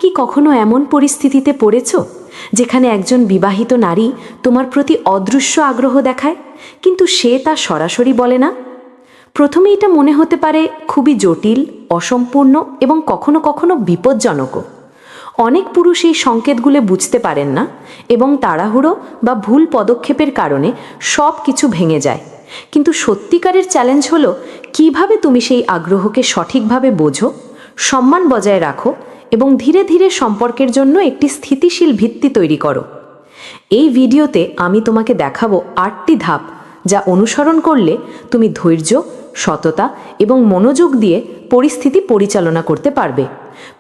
কি কখনো এমন পরিস্থিতিতে পড়েছ যেখানে একজন বিবাহিত নারী তোমার প্রতি অদৃশ্য আগ্রহ দেখায়, কিন্তু সে তা সরাসরি বলে না? প্রথমে এটা মনে হতে পারে খুবই জটিল, অসম্পূর্ণ এবং কখনো কখনো বিপজ্জনকও। অনেক পুরুষ এই সংকেতগুলো বুঝতে পারেন না এবং তাড়াহুড়ো বা ভুল পদক্ষেপের কারণে সব কিছু ভেঙে যায়। কিন্তু সত্যিকারের চ্যালেঞ্জ হলো কিভাবে তুমি সেই আগ্রহকে সঠিকভাবে বোঝো, সম্মান বজায় রাখো এবং ধীরে ধীরে সম্পর্কের জন্য একটি স্থিতিশীল ভিত্তি তৈরি করো। এই ভিডিওতে আমি তোমাকে দেখাবো 8টি ধাপ, যা অনুসরণ করলে তুমি ধৈর্য, সততা এবং মনোযোগ দিয়ে পরিস্থিতি পরিচালনা করতে পারবে।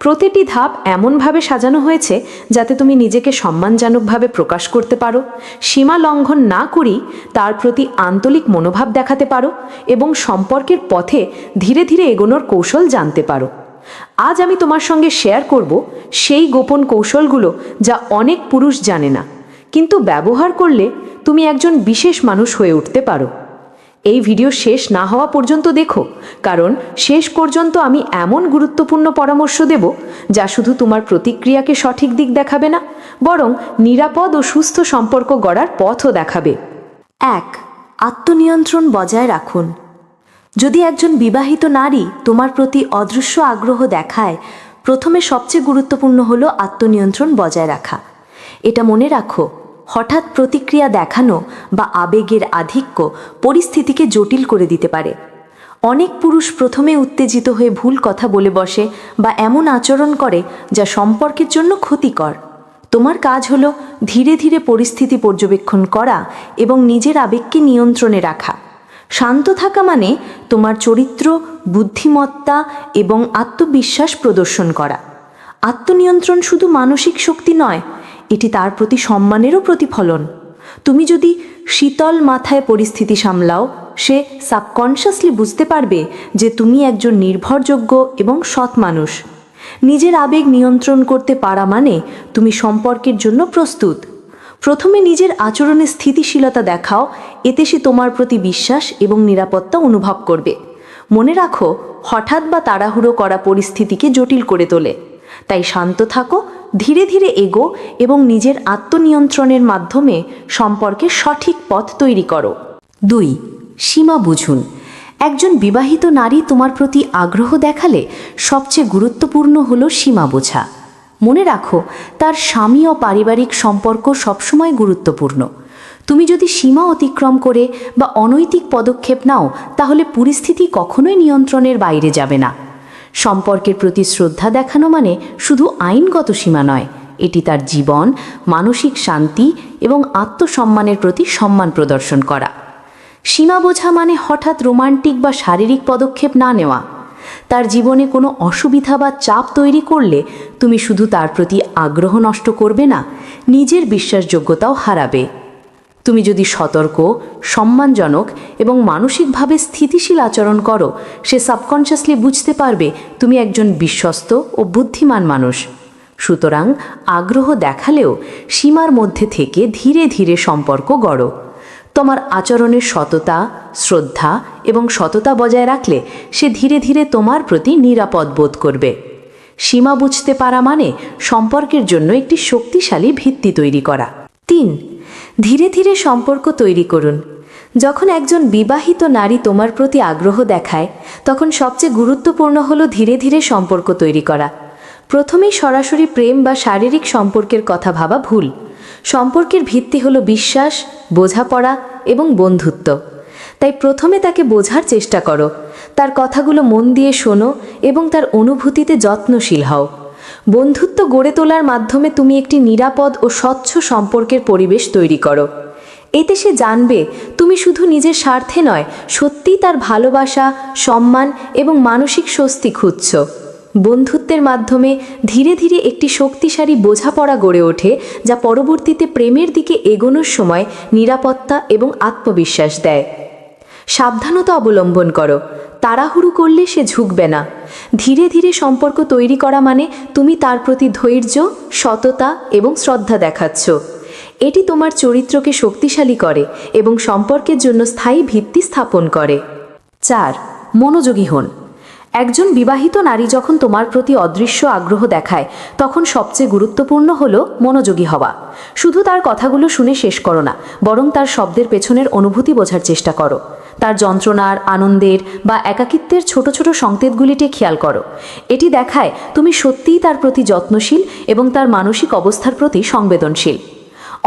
প্রতিটি ধাপ এমনভাবে সাজানো হয়েছে যাতে তুমি নিজেকে সম্মানজনকভাবে প্রকাশ করতে পারো, সীমা লঙ্ঘন না করেই তার প্রতি আন্তরিক মনোভাব দেখাতে পারো এবং সম্পর্কের পথে ধীরে ধীরে এগোনোর কৌশল জানতে পারো। আজ আমি তোমার সঙ্গে শেয়ার করব সেই গোপন কৌশলগুলো যা অনেক পুরুষ জানে না, কিন্তু ব্যবহার করলে তুমি একজন বিশেষ মানুষ হয়ে উঠতে পারো। এই ভিডিও শেষ না হওয়া পর্যন্ত দেখো, কারণ শেষ পর্যন্ত আমি এমন গুরুত্বপূর্ণ পরামর্শ দেব যা শুধু তোমার প্রতিক্রিয়াকে সঠিক দিক দেখাবে না, বরং নিরাপদ ও সুস্থ সম্পর্ক গড়ার পথও দেখাবে। 1. আত্মনিয়ন্ত্রণ বজায় রাখুন। যদি একজন বিবাহিত নারী তোমার প্রতি অদৃশ্য আগ্রহ দেখায়, প্রথমে সবচেয়ে গুরুত্বপূর্ণ হলো আত্মনিয়ন্ত্রণ বজায় রাখা। এটা মনে রাখো, হঠাৎ প্রতিক্রিয়া দেখানো বা আবেগের আধিক্য পরিস্থিতিকে জটিল করে দিতে পারে। অনেক পুরুষ প্রথমে উত্তেজিত হয়ে ভুল কথা বলে বসে বা এমন আচরণ করে যা সম্পর্কের জন্য ক্ষতিকর। তোমার কাজ হলো ধীরে ধীরে পরিস্থিতি পর্যবেক্ষণ করা এবং নিজের আবেগকে নিয়ন্ত্রণে রাখা। শান্ত থাকা মানে তোমার চরিত্র, বুদ্ধিমত্তা এবং আত্মবিশ্বাস প্রদর্শন করা। আত্মনিয়ন্ত্রণ শুধু মানসিক শক্তি নয়, এটি তার প্রতি সম্মানেরও প্রতিফলন। তুমি যদি শীতল মাথায় পরিস্থিতি সামলাও, সে সাবকনশিয়াসলি বুঝতে পারবে যে তুমি একজন নির্ভরযোগ্য এবং সৎ মানুষ। নিজের আবেগ নিয়ন্ত্রণ করতে পারা মানে তুমি সম্পর্কের জন্য প্রস্তুত। প্রথমে নিজের আচরণে স্থিতিশীলতা দেখাও, এতে সে তোমার প্রতি বিশ্বাস এবং নিরাপত্তা অনুভব করবে। মনে রাখো, হঠাৎ বা তাড়াহুড়ো করা পরিস্থিতিকে জটিল করে তোলে। তাই শান্ত থাকো, ধীরে ধীরে এগো এবং নিজের আত্মনিয়ন্ত্রণের মাধ্যমে সম্পর্কে সঠিক পথ তৈরি করো। 2. সীমা বুঝুন। একজন বিবাহিত নারী তোমার প্রতি আগ্রহ দেখালে সবচেয়ে গুরুত্বপূর্ণ হলো সীমা বোঝা। মনে রাখো, তার স্বামী ও পারিবারিক সম্পর্ক সবসময় গুরুত্বপূর্ণ। তুমি যদি সীমা অতিক্রম করে বা অনৈতিক পদক্ষেপ নাও, তাহলে পরিস্থিতি কখনোই নিয়ন্ত্রণের বাইরে যাবে না। সম্পর্কের প্রতি শ্রদ্ধা দেখানো মানে শুধু আইনগত সীমা নয়, এটি তার জীবন, মানসিক শান্তি এবং আত্মসম্মানের প্রতি সম্মান প্রদর্শন করা। সীমা বোঝা মানে হঠাৎ রোমান্টিক বা শারীরিক পদক্ষেপ না নেওয়া। তার জীবনে কোনো অসুবিধা বা চাপ তৈরি করলে তুমি শুধু তার প্রতি আগ্রহ নষ্ট করবে না, নিজের বিশ্বাসযোগ্যতাও হারাবে। তুমি যদি সতর্ক, সম্মানজনক এবং মানসিকভাবে স্থিতিশীল আচরণ করো, সে সাবকনশিয়াসলি বুঝতে পারবে তুমি একজন বিশ্বস্ত ও বুদ্ধিমান মানুষ। সুতরাং আগ্রহ দেখালেও সীমার মধ্যে থেকে ধীরে ধীরে সম্পর্ক গড়ো। তোমার আচরণের সততা, শ্রদ্ধা এবং সততা বজায় রাখলে সে ধীরে ধীরে তোমার প্রতি নিরাপদ বোধ করবে। সীমা বুঝতে পারা মানে সম্পর্কের জন্য একটি শক্তিশালী ভিত্তি তৈরি করা। 3. ধীরে ধীরে সম্পর্ক তৈরি করুন। যখন একজন বিবাহিত নারী তোমার প্রতি আগ্রহ দেখায়, তখন সবচেয়ে গুরুত্বপূর্ণ হলো ধীরে ধীরে সম্পর্ক তৈরি করা। প্রথমেই সরাসরি প্রেম বা শারীরিক সম্পর্কের কথা ভাবা ভুল। সম্পর্কের ভিত্তি হলো বিশ্বাস, বোঝাপড়া এবং বন্ধুত্ব। তাই প্রথমে তাকে বোঝার চেষ্টা করো, তার কথাগুলো মন দিয়ে শোনো এবং তার অনুভূতিতে যত্নশীল হও। বন্ধুত্ব গড়ে তোলার মাধ্যমে তুমি একটি নিরাপদ ও স্বচ্ছ সম্পর্কের পরিবেশ তৈরি করো। এতে সে জানবে তুমি শুধু নিজের স্বার্থে নয়, সত্যিই তার ভালোবাসা, সম্মান এবং মানসিক স্বস্তি খুঁজছ। বন্ধুত্বের মাধ্যমে ধীরে ধীরে একটি শক্তিশালী বোঝাপড়া গড়ে ওঠে, যা পরবর্তীতে প্রেমের দিকে এগোনোর সময় নিরাপত্তা এবং আত্মবিশ্বাস দেয়। সাবধানতা অবলম্বন করো, তাড়াহুড়ো করলে সে ঝুঁকবে না। ধীরে ধীরে সম্পর্ক তৈরি করা মানে তুমি তার প্রতি ধৈর্য, সততা এবং শ্রদ্ধা দেখাচ্ছ। এটি তোমার চরিত্রকে শক্তিশালী করে এবং সম্পর্কের জন্য স্থায়ী ভিত্তি স্থাপন করে। 4. মনোযোগী হন। একজন বিবাহিত নারী যখন তোমার প্রতি অদৃশ্য আগ্রহ দেখায় তখন সবচেয়ে গুরুত্বপূর্ণ হলো মনোযোগী হওয়া। শুধু তার কথাগুলো শুনে শেষ করো না, বরং তার শব্দের পেছনের অনুভূতি বোঝার চেষ্টা করো। তার যন্ত্রণার, আনন্দের বা একাকিত্বের ছোট ছোট সংকেতগুলিতে খেয়াল করো। এটি দেখায় তুমি সত্যিই তার প্রতি যত্নশীল এবং তার মানসিক অবস্থার প্রতি সংবেদনশীল।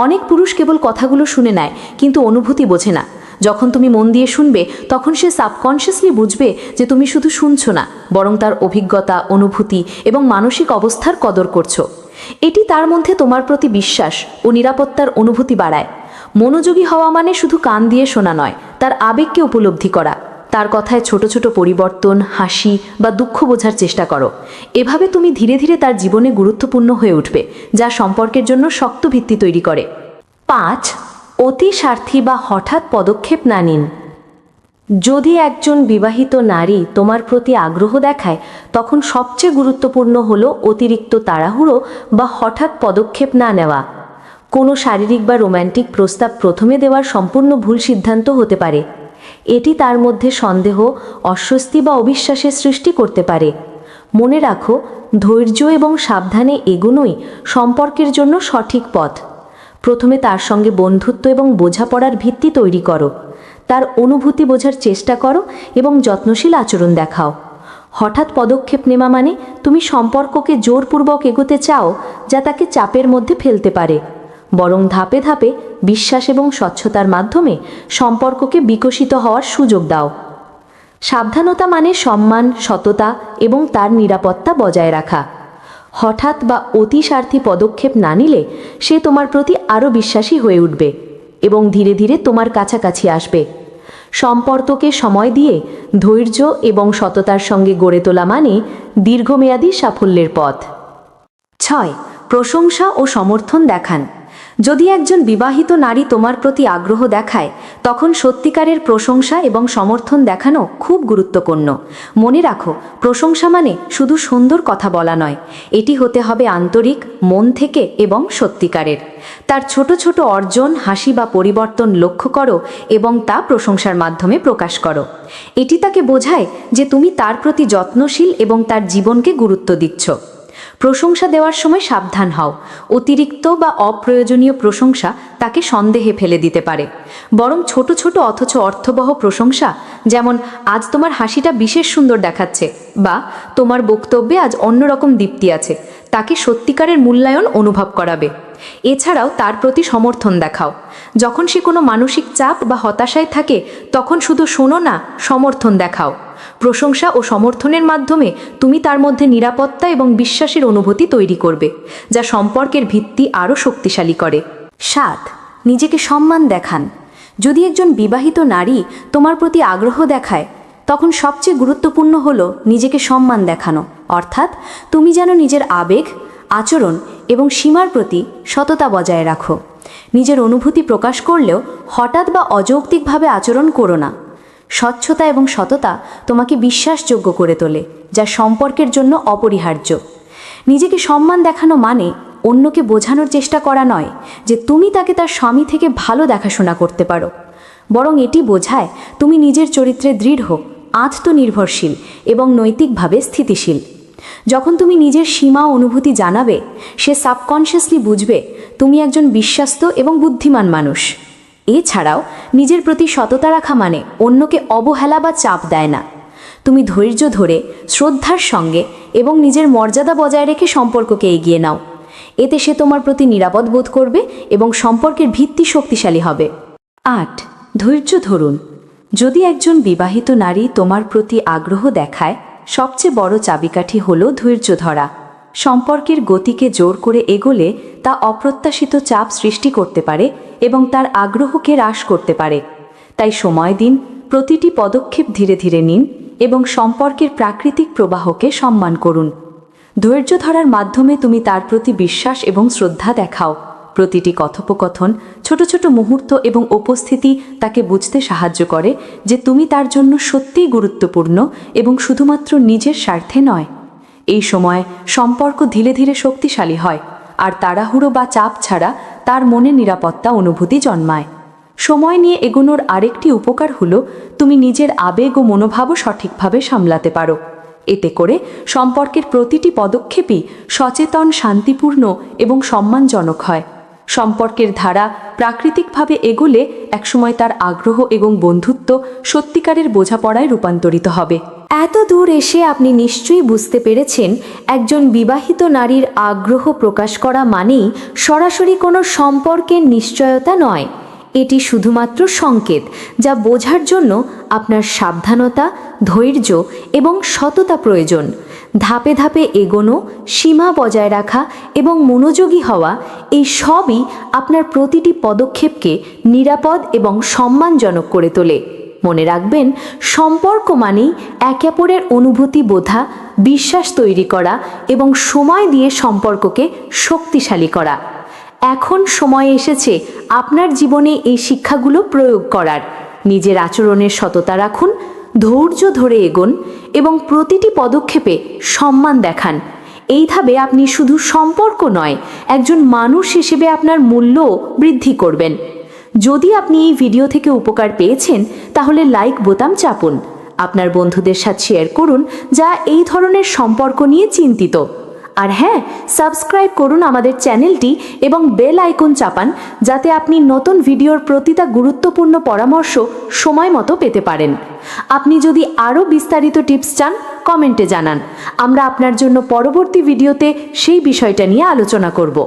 অনেক পুরুষ কেবল কথাগুলো শুনে নেয় কিন্তু অনুভূতি বোঝে না। যখন তুমি মন দিয়ে শুনবে তখন সে সাবকনশিয়াসলি বুঝবে যে তুমি শুধু শুনছো না, বরং তার অভিজ্ঞতা, অনুভূতি এবং মানসিক অবস্থার কদর করছো। এটি তার মধ্যে তোমার প্রতি বিশ্বাস ও নিরাপত্তার অনুভূতি বাড়ায়। মনোযোগী হওয়া মানে শুধু কান দিয়ে শোনা নয়, তার আবেগকে উপলব্ধি করা। তার কথায় ছোট ছোট পরিবর্তন, হাসি বা দুঃখ বোঝার চেষ্টা করো। এভাবে তুমি ধীরে ধীরে তার জীবনে গুরুত্বপূর্ণ হয়ে উঠবে, যা সম্পর্কের জন্য শক্ত ভিত্তি তৈরি করে। 5. অতি স্বার্থী বা হঠাৎ পদক্ষেপ না নিন। যদি একজন বিবাহিত নারী তোমার প্রতি আগ্রহ দেখায় তখন সবচেয়ে গুরুত্বপূর্ণ হলো অতিরিক্ত তাড়াহুড়ো বা হঠাৎ পদক্ষেপ না নেওয়া। কোনো শারীরিক বা রোম্যান্টিক প্রস্তাব প্রথমে দেওয়ার সম্পূর্ণ ভুল সিদ্ধান্ত হতে পারে। এটি তার মধ্যে সন্দেহ, অস্বস্তি বা অবিশ্বাসের সৃষ্টি করতে পারে। মনে রাখো, ধৈর্য এবং সাবধানে এগোনোই সম্পর্কের জন্য সঠিক পথ। প্রথমে তার সঙ্গে বন্ধুত্ব এবং বোঝাপড়ার ভিত্তি তৈরি করো। তার অনুভূতি বোঝার চেষ্টা করো এবং যত্নশীল আচরণ দেখাও। হঠাৎ পদক্ষেপ নেওয়া মানে তুমি সম্পর্ককে জোরপূর্বক এগোতে চাও, যা তাকে চাপের মধ্যে ফেলতে পারে। বরং ধাপে ধাপে বিশ্বাস এবং স্বচ্ছতার মাধ্যমে সম্পর্ককে বিকশিত হওয়ার সুযোগ দাও। সাবধানতা মানে সম্মান, সততা এবং তার নিরাপত্তা বজায় রাখা। হঠাৎ বা অতিস্বার্থী পদক্ষেপ না নিলে সে তোমার প্রতি আরও বিশ্বাসী হয়ে উঠবে এবং ধীরে ধীরে তোমার কাছাকাছি আসবে। সম্পর্ককে সময় দিয়ে ধৈর্য এবং সততার সঙ্গে গড়ে তোলা মানে দীর্ঘমেয়াদী সাফল্যের পথ। 6. প্রশংসা ও সমর্থন দেখান। যদি একজন বিবাহিত নারী তোমার প্রতি আগ্রহ দেখায় তখন সত্যিকারের প্রশংসা এবং সমর্থন দেখানো খুব গুরুত্বপূর্ণ। মনে রাখো, প্রশংসা মানে শুধু সুন্দর কথা বলা নয়, এটি হতে হবে আন্তরিক, মন থেকে এবং সত্যিকারের। তার ছোট ছোট অর্জন, হাসি বা পরিবর্তন লক্ষ্য করো এবং তা প্রশংসার মাধ্যমে প্রকাশ করো। এটি তাকে বোঝায় যে তুমি তার প্রতি যত্নশীল এবং তার জীবনকে গুরুত্ব দিচ্ছ। প্রশংসা দেওয়ার সময় সাবধান হও। অতিরিক্ত বা অপ্রয়োজনীয় প্রশংসা তাকে সন্দেহে ফেলে দিতে পারে। বরং ছোট ছোট অথচ অর্থবহ প্রশংসা, যেমন আজ তোমার হাসিটা বিশেষ সুন্দর দেখাচ্ছে বা তোমার বক্তব্যে আজ অন্যরকম দীপ্তি আছে, তাকে সত্যিকারের মূল্যায়ন অনুভব করাবে। এছাড়াও তার প্রতি সমর্থন দেখাও। যখন সে কোনো মানসিক চাপ বা হতাশায় থাকে তখন শুধু শোনো না, সমর্থন দেখাও। প্রশংসা ও সমর্থনের মাধ্যমে তুমি তার মধ্যে নিরাপত্তা এবং বিশ্বাসের অনুভূতি তৈরি করবে, যা সম্পর্কের ভিত্তি আরও শক্তিশালী করে। 7. নিজেকে সম্মান দেখান। যদি একজন বিবাহিত নারী তোমার প্রতি আগ্রহ দেখায় তখন সবচেয়ে গুরুত্বপূর্ণ হলো নিজেকে সম্মান দেখানো। অর্থাৎ তুমি যেন নিজের আবেগ, আচরণ এবং সীমার প্রতি সততা বজায় রাখো। নিজের অনুভূতি প্রকাশ করলেও হঠাৎ বা অযৌক্তিকভাবে আচরণ করো না। স্বচ্ছতা এবং সততা তোমাকে বিশ্বাসযোগ্য করে তোলে, যা সম্পর্কের জন্য অপরিহার্য। নিজেকে সম্মান দেখানো মানে অন্যকে বোঝানোর চেষ্টা করা নয় যে তুমি তাকে তার স্বামী থেকে ভালো দেখাশোনা করতে পারো, বরং এটি বোঝায় তুমি নিজের চরিত্রে দৃঢ়, আত্মনির্ভরশীল এবং নৈতিকভাবে স্থিতিশীল। যখন তুমি নিজের সীমা অনুভূতি জানাবে, সে সাবকনশিয়াসলি বুঝবে তুমি একজন বিশ্বস্ত এবং বুদ্ধিমান মানুষ। এছাড়াও নিজের প্রতি সততা রাখা মানে অন্যকে অবহেলা বা চাপ দেয় না। তুমি ধৈর্য ধরে, শ্রদ্ধার সঙ্গে এবং নিজের মর্যাদা বজায় রেখে সম্পর্ককে এগিয়ে নাও। এতে সে তোমার প্রতি নিরাপদ বোধ করবে এবং সম্পর্কের ভিত্তি শক্তিশালী হবে। 8. ধৈর্য ধরুন। যদি একজন বিবাহিত নারী তোমার প্রতি আগ্রহ দেখায় সবচেয়ে বড় চাবিকাঠি হলো ধৈর্য ধরা। সম্পর্কের গতিকে জোর করে এগোলে তা অপ্রত্যাশিত চাপ সৃষ্টি করতে পারে এবং তার আগ্রহকে হ্রাস করতে পারে। তাই সময় দিন, প্রতিটি পদক্ষেপ ধীরে ধীরে নিন এবং সম্পর্কের প্রাকৃতিক প্রবাহকে সম্মান করুন। ধৈর্য ধরার মাধ্যমে তুমি তার প্রতি বিশ্বাস এবং শ্রদ্ধা দেখাও। প্রতিটি কথোপকথন, ছোট ছোট মুহূর্ত এবং উপস্থিতি তাকে বুঝতে সাহায্য করে যে তুমি তার জন্য সত্যিই গুরুত্বপূর্ণ এবং শুধুমাত্র নিজের স্বার্থে নয়। এই সময় সম্পর্ক ধীরে ধীরে শক্তিশালী হয় আর তাড়াহুড়ো বা চাপ ছাড়া তার মনে নিরাপত্তা অনুভূতি জন্মায়। সময় নিয়ে এগোনোর আরেকটি উপকার হলো তুমি নিজের আবেগ ও মনোভাবও সঠিকভাবে সামলাতে পারো। এতে করে সম্পর্কের প্রতিটি পদক্ষেপই সচেতন, শান্তিপূর্ণ এবং সম্মানজনক হয়। সম্পর্কের ধারা প্রাকৃতিকভাবে এগোলে একসময় তার আগ্রহ এবং বন্ধুত্ব সত্যিকারের বোঝাপড়ায় রূপান্তরিত হবে। এত দূর এসে আপনি নিশ্চয়ই বুঝতে পেরেছেন, একজন বিবাহিত নারীর আগ্রহ প্রকাশ করা মানেই সরাসরি কোনো সম্পর্কের নিশ্চয়তা নয়। এটি শুধুমাত্র সংকেত, যা বোঝার জন্য আপনার সাবধানতা, ধৈর্য এবং সততা প্রয়োজন। ধাপে ধাপে এগোনো, সীমা বজায় রাখা এবং মনোযোগী হওয়া, এই সবই আপনার প্রতিটি পদক্ষেপকে নিরাপদ এবং সম্মানজনক করে তোলে। মনে রাখবেন, সম্পর্ক মানেই একে অপরের অনুভূতি বোঝা, বিশ্বাস তৈরি করা এবং সময় দিয়ে সম্পর্ককে শক্তিশালী করা। এখন সময় এসেছে আপনার জীবনে এই শিক্ষাগুলো প্রয়োগ করার। নিজের আচরণের সততা রাখুন, ধৈর্য ধরে এগোন এবং প্রতিটি পদক্ষেপে সম্মান দেখান। এইভাবে আপনি শুধু সম্পর্ক নয়, একজন মানুষ হিসেবে আপনার মূল্যও বৃদ্ধি করবেন। যদি আপনি এই ভিডিও থেকে উপকার পেয়েছেন, তাহলে লাইক বোতাম চাপুন। আপনার বন্ধুদের সাথে শেয়ার করুন যা এই ধরনের সম্পর্ক নিয়ে চিন্তিত। আর হ্যাঁ, সাবস্ক্রাইব করুন আমাদের চ্যানেলটি এবং বেল আইকন চাপান, যাতে আপনি নতুন ভিডিওর প্রতিটা গুরুত্বপূর্ণ পরামর্শ সময় মতো পেতে পারেন। আপনি যদি আরও বিস্তারিত টিপস চান, কমেন্টে জানান। আমরা আপনার জন্য পরবর্তী ভিডিওতে সেই বিষয়টা নিয়ে আলোচনা করব।